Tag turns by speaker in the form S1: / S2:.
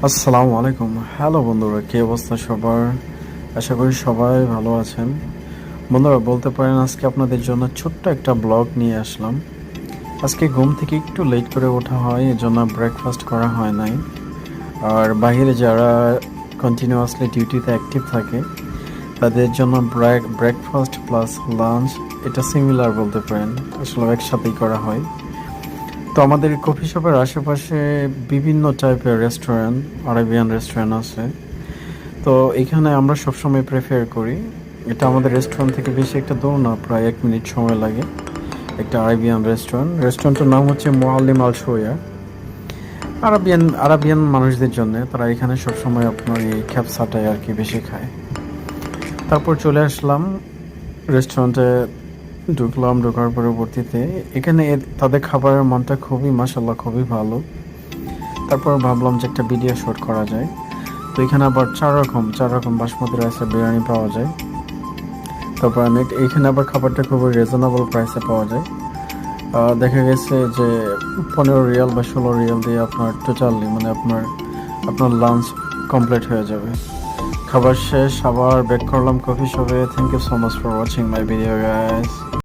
S1: আসসালামু আলাইকুম। হ্যালো বন্ধুরা, কী অবস্থা সবার? আশা করি সবাই ভালো আছেন। বন্ধুরা, বলতে পারেন আজকে আপনাদের জন্য ছোট্ট একটা ব্লগ নিয়ে আসলাম। আজকে ঘুম থেকে একটু লেট করে ওঠা হয়, এজন্য ব্রেকফাস্ট করা হয় নাই। আর বাইরে যারা কন্টিনিউয়াসলি ডিউটিতে অ্যাক্টিভ থাকে তাদের জন্য ব্রেকফাস্ট প্লাস লাঞ্চ এটা সিমিলার বলতে পারেন, আসলে একসাথেই করা হয়। তো আমাদের কফি শপের আশেপাশে বিভিন্ন টাইপের রেস্টুরেন্ট, আরবিয়ান রেস্টুরেন্ট আছে। তো এখানে আমরা সবসময় প্রেফার করি, এটা আমাদের রেস্টুরেন্ট থেকে বেশি একটা দূর না, প্রায় 1 মিনিট সময় লাগে। একটা আরবিয়ান রেস্টুরেন্টের নাম হচ্ছে মোয়াল্লিম আল শোয়া। আরবিয়ান মানুষদের জন্য, তারা এখানে সবসময় আপনার এই খ্যাপসাটাই আর কি বেশি খায়। তারপর চলে আসলাম রেস্টুরেন্টে, ঢোকার পরবর্তীতে এখানে তাদের খাবারের মানটা খুবই মাশাল্লাহ খুবই ভালো। তারপর ভাবলাম যে একটা ভিডিও শ্যুট করা যায়। তো এখানে আবার চার রকম বাসমতি রাইসের বিরিয়ানি পাওয়া যায়। তারপর এখানে আবার খাবারটা খুবই রিজনেবল প্রাইসে পাওয়া যায়। দেখা গেছে যে 15 রিয়াল বা 16 রিয়াল দিয়ে আপনার টোটালি মানে আপনার লাঞ্চ কমপ্লিট হয়ে যাবে। খাবার শেষ, আবার ব্যাক করলাম কফি শপে। Thank you so much for watching my video guys.